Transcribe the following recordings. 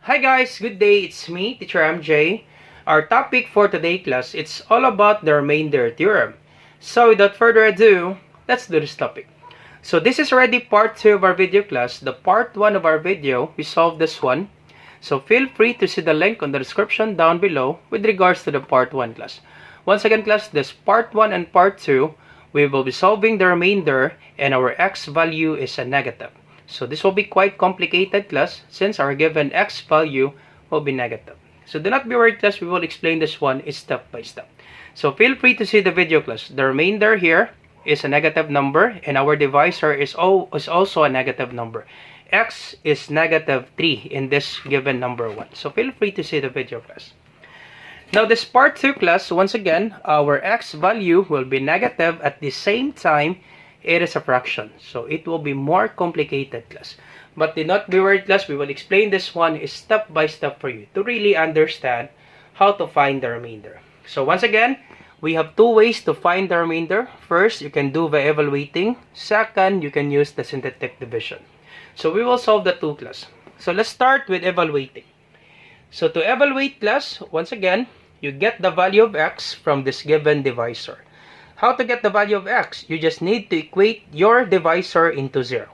Hi guys, good day. It's me, Teacher MJ. Our topic for today class, it's all about the remainder theorem. So without further ado, let's do this topic. So this is already part 2 of our video class. The part 1 of our video, we solved this one. So feel free to see the link on the description down below with regards to the part 1 class. Once again class, this part 1 and part 2, we will be solving the remainder and our x value is a negative. So this will be quite complicated class since our given x value will be negative. So do not be worried class, we will explain this one step by step. So feel free to see the video class. The remainder here is a negative number and our divisor is also a negative number. X is negative 3 in this given number 1. So feel free to see the video class. Now this part 2 class, once again, our x value will be negative at the same time it is a fraction. So it will be more complicated class. But do not be worried class, we will explain this one step by step for you to really understand how to find the remainder. So once again, we have two ways to find the remainder. First, you can do by evaluating. Second, you can use the synthetic division. So we will solve the two class. So let's start with evaluating. So to evaluate class, once again, you get the value of x from this given divisor. How to get the value of x? You just need to equate your divisor into 0.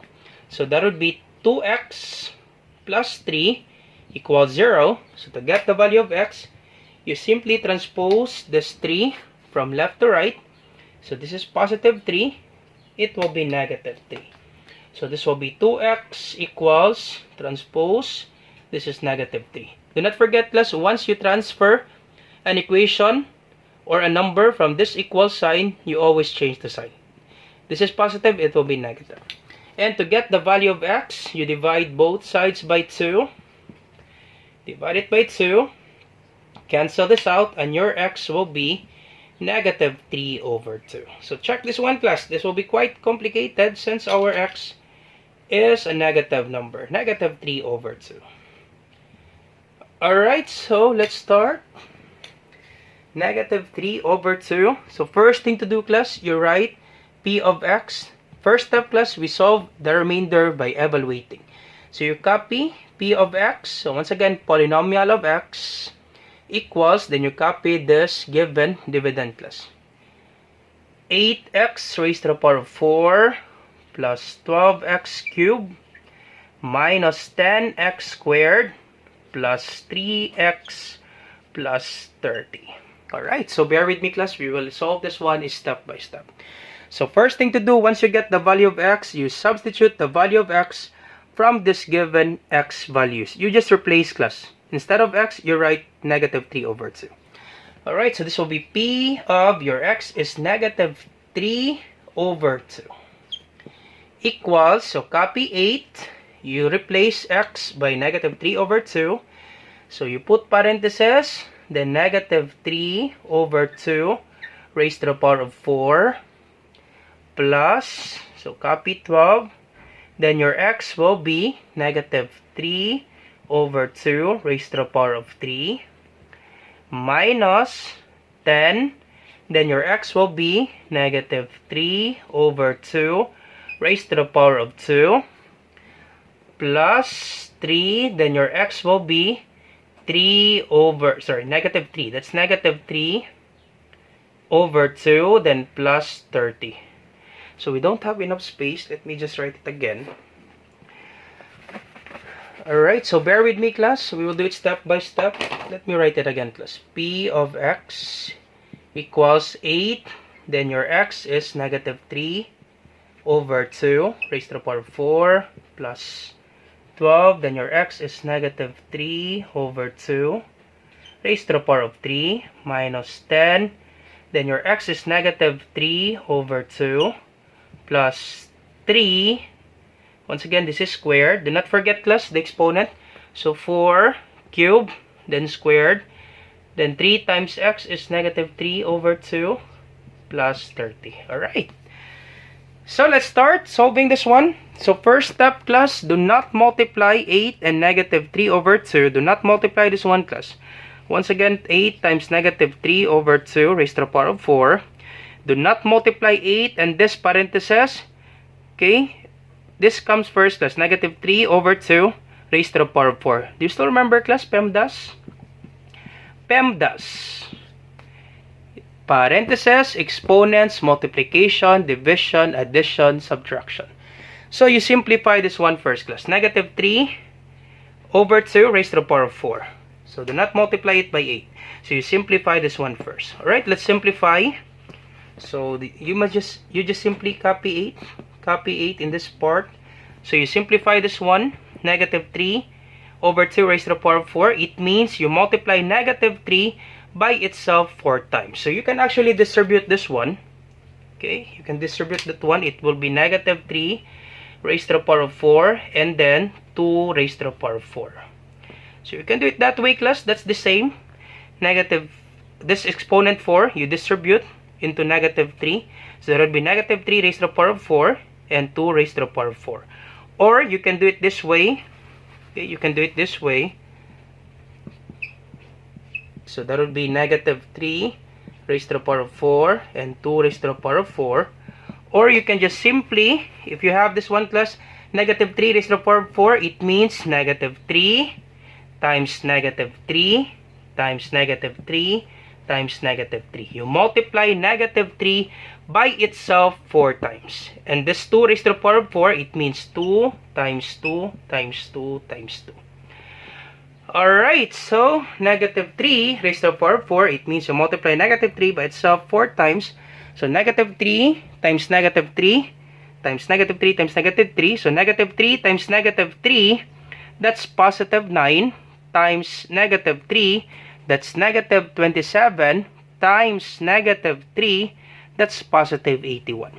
So that would be 2x plus 3 equals 0. So to get the value of x, you simply transpose this 3 from left to right. So this is positive 3. It will be negative 3. So this will be 2x equals transpose. This is negative 3. Do not forget class, once you transfer an equation or a number from this equal sign, you always change the sign. This is positive, it will be negative. And to get the value of x, you divide both sides by 2. Divide it by 2. Cancel this out, and your x will be negative 3 over 2. So check this one class. This will be quite complicated since our x is a negative number. Negative 3 over 2. Alright, so let's start. Negative 3 over 2. So first thing to do class, you write p of x. First step class, we solve the remainder by evaluating. So you copy p of x. So once again, polynomial of x equals, then you copy this given dividend class. 8x raised to the power of 4 plus 12x cubed minus 10x squared plus 3x plus 30. Alright, so bear with me class, we will solve this one step by step. So first thing to do, once you get the value of x, you substitute the value of x from this given x values. You just replace class. Instead of x, you write negative 3 over 2. Alright, so this will be p of your x is negative 3 over 2. Equals, so copy 8, you replace x by negative 3 over 2. So you put parentheses, then negative 3 over 2 raised to the power of 4 plus, so copy 12, then your x will be negative 3 over 2 raised to the power of 3 minus 10, then your x will be negative 3 over 2 raised to the power of 2 plus 3, then your x will be negative 3. That's negative 3 over 2, then plus 30. So we don't have enough space. Let me just write it again. Alright, so bear with me class. We will do it step by step. Let me write it again class. P of x equals 8. Then your x is negative 3 over 2 raised to the power of 4 plus 12, then your x is negative 3 over 2 raised to the power of 3 minus 10, then your x is negative 3 over 2 plus 3. Once again, this is squared. Do not forget class the exponent. So 4 cubed, then squared, then 3 times x is negative 3 over 2 plus 30. Alright. So let's start solving this one. So first step class, do not multiply 8 and negative 3 over 2. Do not multiply this one class. Once again, 8 times negative 3 over 2 raised to the power of 4. Do not multiply 8 and this parentheses. Okay, this comes first class. Negative 3 over 2 raised to the power of 4. Do you still remember, class, PEMDAS? PEMDAS. Parentheses, exponents, multiplication, division, addition, subtraction. So you simplify this one first, class. Negative 3 over 2 raised to the power of 4. So do not multiply it by 8. So you simplify this one first. Alright, let's simplify. So you just simply copy 8 in this part. So you simplify this one, negative 3 over 2 raised to the power of 4. It means you multiply negative 3 by itself 4 times. So you can actually distribute this one. Okay, you can distribute that one. It will be negative 3 raised to the power of 4 and then 2 raised to the power of 4. So you can do it that way, class. That's the same. Negative, this exponent 4, you distribute into negative 3. So there will be negative 3 raised to the power of 4 and 2 raised to the power of 4. Or you can do it this way. Okay, you can do it this way. So that would be negative 3 raised to the power of 4 and 2 raised to the power of 4. Or you can just simply, if you have this one, class, negative 3 raised to the power of 4, it means negative 3 times negative 3 times negative 3 times negative 3. You multiply negative 3 by itself 4 times. And this 2 raised to the power of 4, it means 2 times 2 times 2 times 2. Alright, so negative 3 raised to the power of 4, it means you multiply negative 3 by itself 4 times. So negative 3 times negative 3 times negative 3 times negative 3. So negative 3 times negative 3, that's positive 9 times negative 3, that's negative 27 times negative 3, that's positive 81.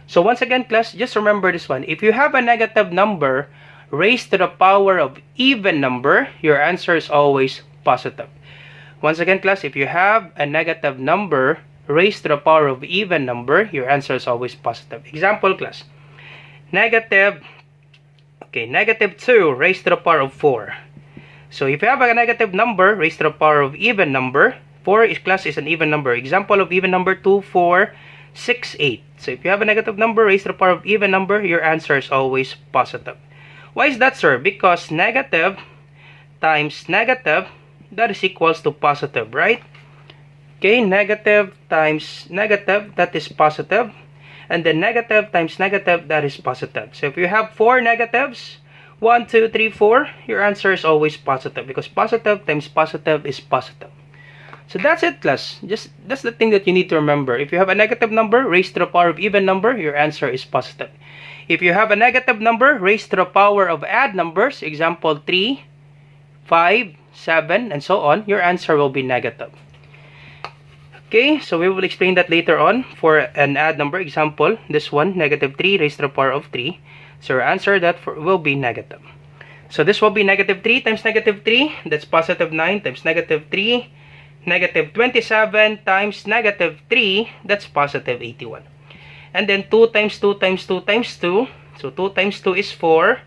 So once again, class, just remember this one. If you have a negative number raised to the power of even number, your answer is always positive. Once again, class, if you have a negative number raised to the power of even number, your answer is always positive. Example, class. Negative 2 raised to the power of 4. So if you have a negative number raised to the power of even number, 4 is, class, is an even number. Example of even number, 2, 4, 6, 8. So if you have a negative number raised to the power of even number, your answer is always positive. Why is that, sir? Because negative times negative, that is equals to positive, right? Okay, negative times negative, that is positive. And then negative times negative, that is positive. So if you have 4 negatives, 1, 2, 3, 4, your answer is always positive. Because positive times positive is positive. So that's it, class. That's the thing that you need to remember. If you have a negative number raised to the power of even number, your answer is positive. If you have a negative number raised to the power of odd numbers, example 3, 5, 7, and so on, your answer will be negative. Okay, so we will explain that later on for an odd number. Example, this one, negative 3 raised to the power of 3. So your answer will be negative. So this will be negative 3 times negative 3. That's positive 9 times negative 3. Negative 27 times negative 3. That's positive 81. And then 2 times 2 times 2 times 2. So 2 times 2 is 4.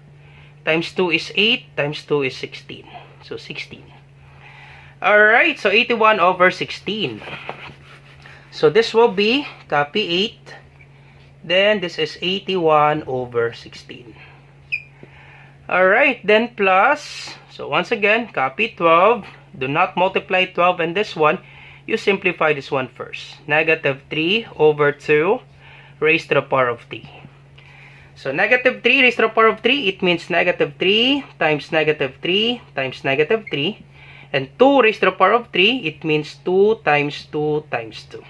Times 2 is 8. Times 2 is 16. So 16. Alright, so 81 over 16. So this will be, copy 8. Then this is 81 over 16. Alright, then plus. So once again, copy 12. Do not multiply 12 and this one. You simplify this one first. Negative 3 over 2 raised to the power of 3. So negative 3 raised to the power of 3, it means negative 3 times negative 3 times negative 3. And 2 raised to the power of 3, it means 2 times 2 times 2.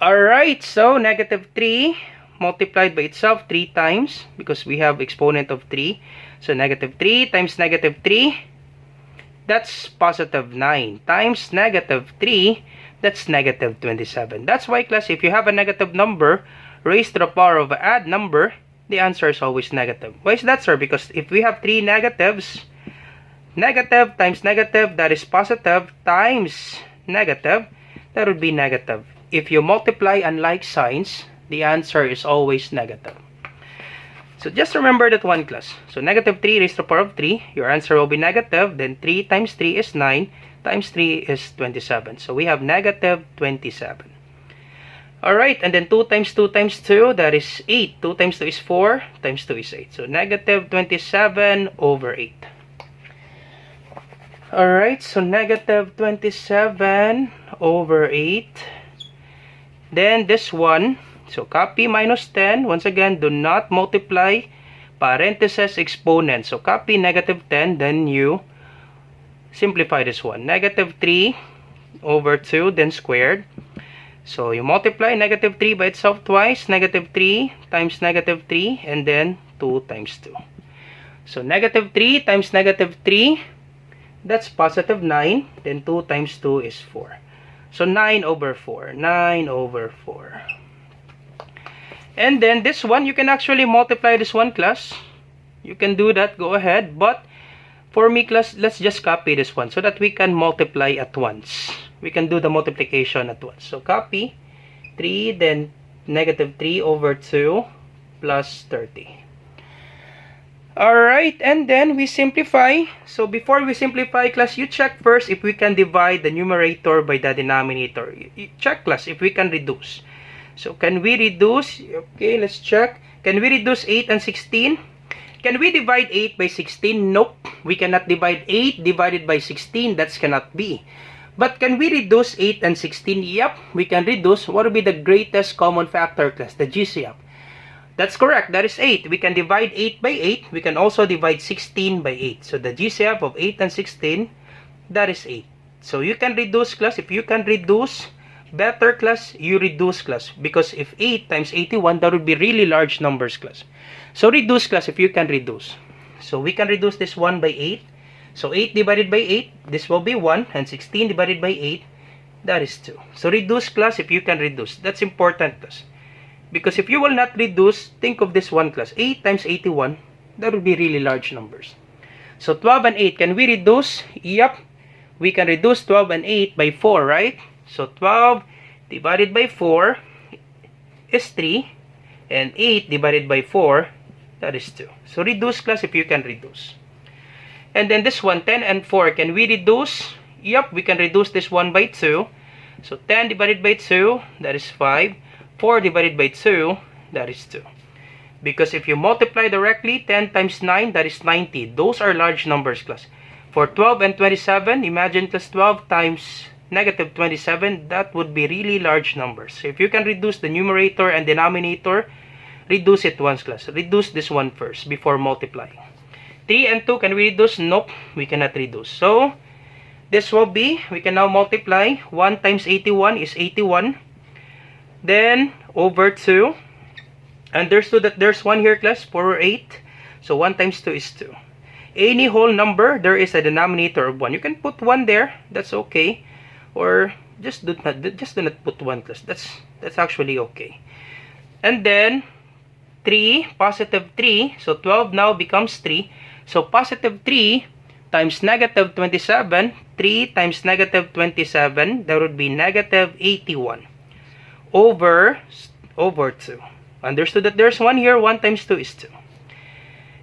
Alright, so negative 3 multiplied by itself 3 times because we have exponent of 3. So negative 3 times negative 3, that's positive 9 times negative 3, that's negative 27. That's why, class, if you have a negative number raised to the power of an odd number, the answer is always negative. Why is that, sir? Because if we have 3 negatives, negative times negative, that is positive, times negative, that would be negative. If you multiply unlike signs, the answer is always negative. So just remember that one, class. So negative 3 raised to the power of 3, your answer will be negative. Then 3 times 3 is 9, times 3 is 27. So we have negative 27. Alright, and then 2 times 2 times 2, that is 8. 2 times 2 is 4, times 2 is 8. So negative 27 over 8. Alright, so negative 27 over 8. Then this one, so copy minus 10. Once again, do not multiply parentheses exponent. So copy negative 10, then you simplify this one. Negative 3 over 2, then squared. So you multiply negative 3 by itself twice. Negative 3 times negative 3, and then 2 times 2. So negative 3 times negative 3, that's positive 9. Then 2 times 2 is 4. So 9 over 4. 9 over 4. And then this one, you can actually multiply this one, class. You can do that, go ahead. But for me, class, let's just copy this one so that we can multiply at once. We can do the multiplication at once. So copy 3, then negative 3 over 2 plus 30. Alright, and then we simplify. So before we simplify, class, you check first if we can divide the numerator by the denominator. You check, class, if we can reduce. So can we reduce? Okay, let's check. Can we reduce 8 and 16? Can we divide 8 by 16? Nope. We cannot divide 8 divided by 16. That cannot be. But can we reduce 8 and 16? Yep, we can reduce. What will be the greatest common factor, class? The GCF. That's correct. That is 8. We can divide 8 by 8. We can also divide 16 by 8. So the GCF of 8 and 16, that is 8. So you can reduce, class. If you can reduce, better, class, you reduce, class. Because if 8 times 81, that would be really large numbers, class. So reduce, class, if you can reduce. So we can reduce this 1 by 8. So 8 divided by 8, this will be 1. And 16 divided by 8, that is 2. So reduce, class, if you can reduce. That's important, class. Because if you will not reduce, think of this one, class. 8 times 81, that would be really large numbers. So 12 and 8, can we reduce? Yep. We can reduce 12 and 8 by 4, right? So 12 divided by 4 is 3. And 8 divided by 4, that is 2. So reduce, class, if you can reduce. And then this one, 10 and 4, can we reduce? Yep, we can reduce this one by 2. So 10 divided by 2, that is 5. 4 divided by 2, that is 2. Because if you multiply directly, 10 times 9, that is 90. Those are large numbers, class. For 12 and 27, imagine, class, 12 times negative 27, that would be really large numbers. So if you can reduce the numerator and denominator, reduce it once, class. Reduce this one first before multiplying. 3 and 2, can we reduce? Nope, we cannot reduce. So this will be, we can now multiply. 1 times 81 is 81. Then over 2. Understood that there's 1 here, class, 4 or 8. So 1 times 2 is 2. Any whole number, there is a denominator of 1. You can put 1 there, that's okay. Or just do not put 1, class. That's actually okay. And then 3, positive 3. So 12 now becomes 3. So positive 3 times negative 27. 3 times negative 27, that would be negative 81. Over 2. Understood that there's 1 here. 1 times 2 is 2.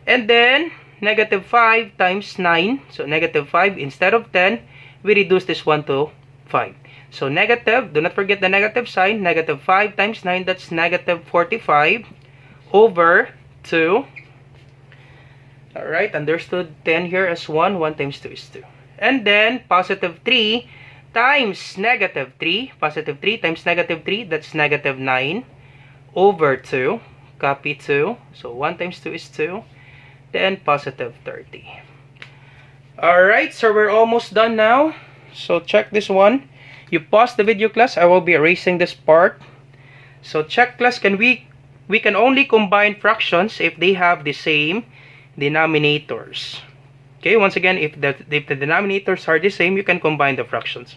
And then negative 5 times 9. So negative 5 instead of 10, we reduce this one to 5. So negative, do not forget the negative sign. Negative 5 times 9, that's negative 45 over 2. Alright, understood. 10 here as 1. 1 times 2 is 2. And then positive 3 times negative 3. Positive 3 times negative 3, that's negative 9 over 2. Copy 2. So 1 times 2 is 2. Then positive 30. Alright, so we're almost done now. So check this one. You pause the video, class. I will be erasing this part. So check, class. We can only combine fractions if they have the same denominators. Okay, once again, if the denominators are the same, you can combine the fractions.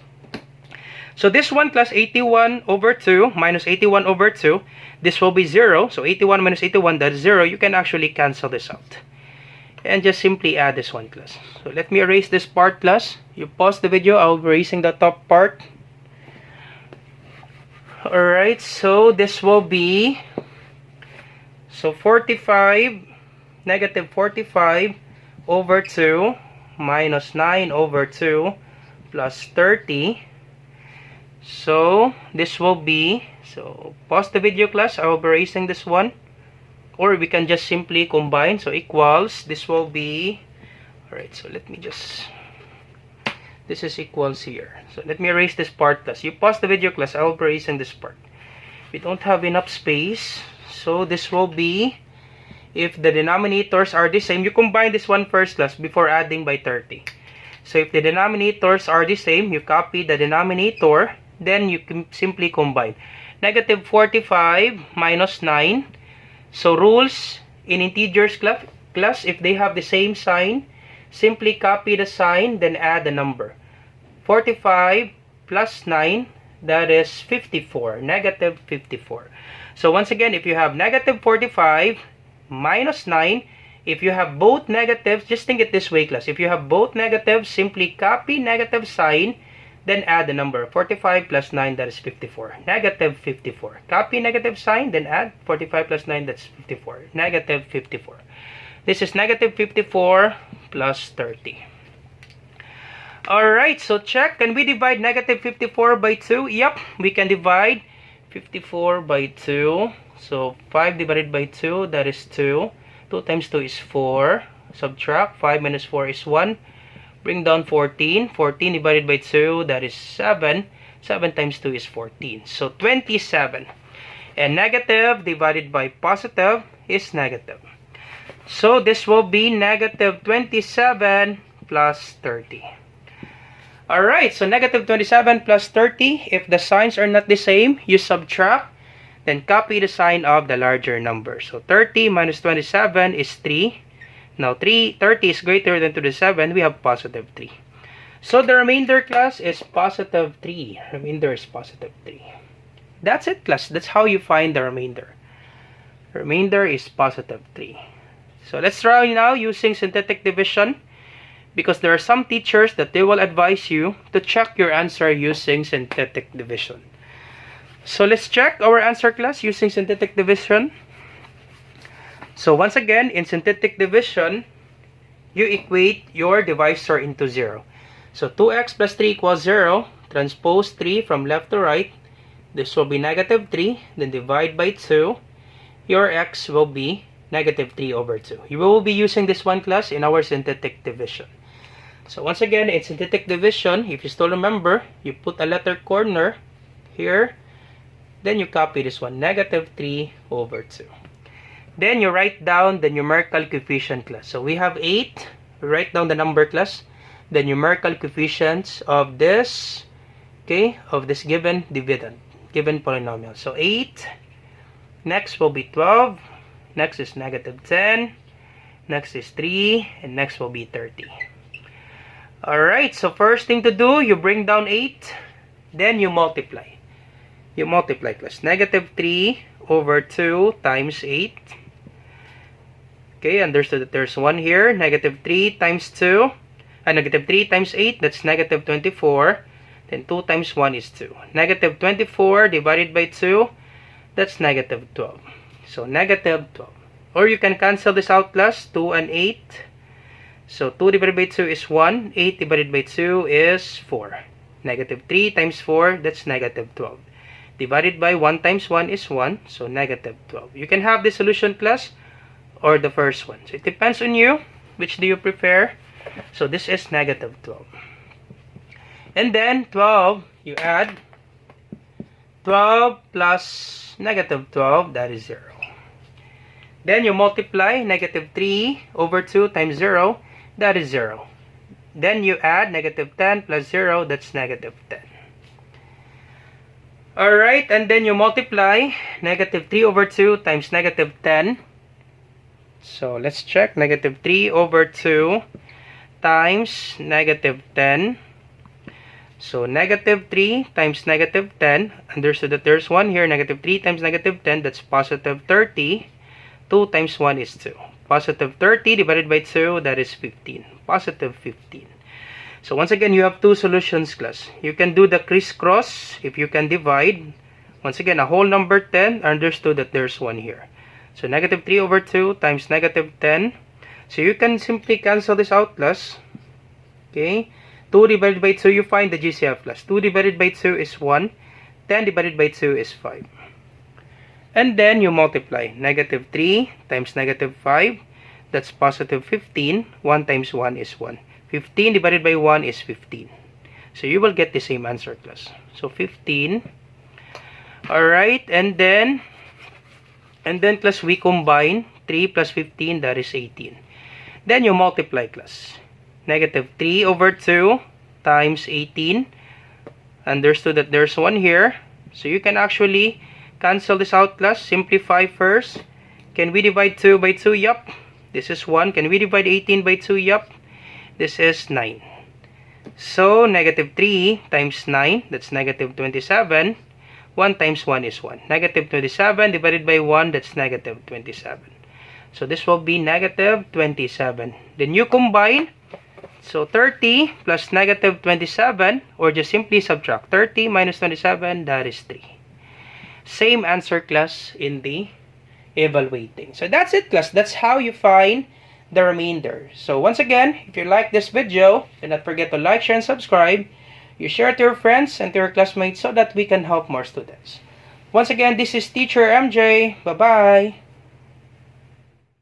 So this one, class, 81 over 2 minus 81 over 2, this will be 0. So 81 minus 81, that's 0. You can actually cancel this out. And just simply add this one, class. So let me erase this part, class. You pause the video, I'll be erasing the top part. Alright, so this will be, so 45, negative 45 over 2 minus 9 over 2 plus 30. So this will be, so pause the video class, I will be erasing this one, or we can just simply combine. So equals, this will be, alright, so let me just, this is equals here. So let me erase this part class. You pause the video class, I will be erasing this part. We don't have enough space, so this will be, if the denominators are the same, you combine this one first class before adding by 30. So if the denominators are the same, you copy the denominator, then you can simply combine. Negative 45 minus 9. So rules in integers class, if they have the same sign, simply copy the sign, then add the number. 45 plus 9, that is 54, negative 54. So once again, if you have negative 45 minus 9, if you have both negatives, just think it this way class. If you have both negatives, simply copy negative sign, then add the number. 45 plus 9, that is 54. Negative 54. Copy negative sign, then add 45 plus 9, that's 54. Negative 54. This is negative 54 plus 30. Alright, so check. Can we divide negative 54 by 2? Yep, we can divide 54 by 2. So 5 divided by 2, that is 2. 2 times 2 is 4. Subtract. 5 minus 4 is 1. Bring down 14. 14 divided by 2, that is 7. 7 times 2 is 14. So 27. And negative divided by positive is negative. So this will be negative 27 plus 30. Alright, so negative 27 plus 30. If the signs are not the same, you subtract. Then copy the sign of the larger number. So 30 minus 27 is 3. Now 30 is greater than 27. We have positive 3. So the remainder class is positive 3. Remainder is positive 3. That's it class. That's how you find the remainder. Remainder is positive 3. So let's try now using synthetic division. Because there are some teachers that they will advise you to check your answer using synthetic division. So let's check our answer class using synthetic division. So once again, in synthetic division, you equate your divisor into 0. So 2x plus 3 equals 0. Transpose 3 from left to right. This will be negative 3. Then divide by 2. Your x will be negative 3 over 2. You will be using this one class in our synthetic division. So once again, in synthetic division, if you still remember, you put a letter corner here. Then you copy this one, negative 3 over 2. Then you write down the numerical coefficient class. So we have 8. We write down the number class. The numerical coefficients of this, okay, of this given dividend, given polynomial. So 8. Next will be 12. Next is negative 10. Next is 3. And next will be 30. Alright, so first thing to do, you bring down 8. Then you multiply. You multiply class. Negative 3 over 2 times 8. Okay, understood that there's 1 here. Negative 3 times 2. Negative 3 times 8, that's negative 24. Then 2 times 1 is 2. Negative 24 divided by 2, that's negative 12. So negative 12. Or you can cancel this out class. 2 and 8. So 2 divided by 2 is 1. 8 divided by 2 is 4. Negative 3 times 4, that's negative 12. Divided by 1 times 1 is 1. So negative 12. You can have the solution class or the first one. So it depends on you. Which do you prefer? So this is negative 12. And then 12, you add 12 plus negative 12, that is 0. Then you multiply negative 3 over 2 times 0, that is 0. Then you add negative 10 plus 0, that's negative 10. Alright, and then you multiply negative 3 over 2 times negative 10. So let's check. Negative 3 over 2 times negative 10. So negative 3 times negative 10. Understood that there's 1 here. Negative 3 times negative 10, that's positive 30. 2 times 1 is 2. Positive 30 divided by 2, that is 15. Positive 15. So once again, you have two solutions class. You can do the crisscross if you can divide. Once again, a whole number 10. Understood that there's 1 here. So negative 3 over 2 times negative 10. So you can simply cancel this out class. Okay. 2 divided by 2, you find the GCF class. 2 divided by 2 is 1. 10 divided by 2 is 5. And then you multiply. Negative 3 times negative 5. That's positive 15. 1 times 1 is 1. 15 divided by 1 is 15. So you will get the same answer, class. So 15. Alright, and then class, we combine 3 plus 15, that is 18. Then you multiply, class. Negative 3 over 2 times 18. Understood that there's 1 here. So you can actually cancel this out, class. Simplify first. Can we divide 2 by 2? Yup. This is 1. Can we divide 18 by 2? Yup. This is 9. So negative 3 times 9, that's negative 27. 1 times 1 is 1. Negative 27 divided by 1, that's negative 27. So this will be negative 27. Then you combine. So 30 plus negative 27, or just simply subtract. 30 minus 27, that is 3. Same answer, class, in the evaluating. So that's it, class. That's how you find the remainder. So once again, if you like this video, do not forget to like, share, and subscribe. You share to your friends and to your classmates so that we can help more students. Once again, this is Teacher MJ. Bye-bye.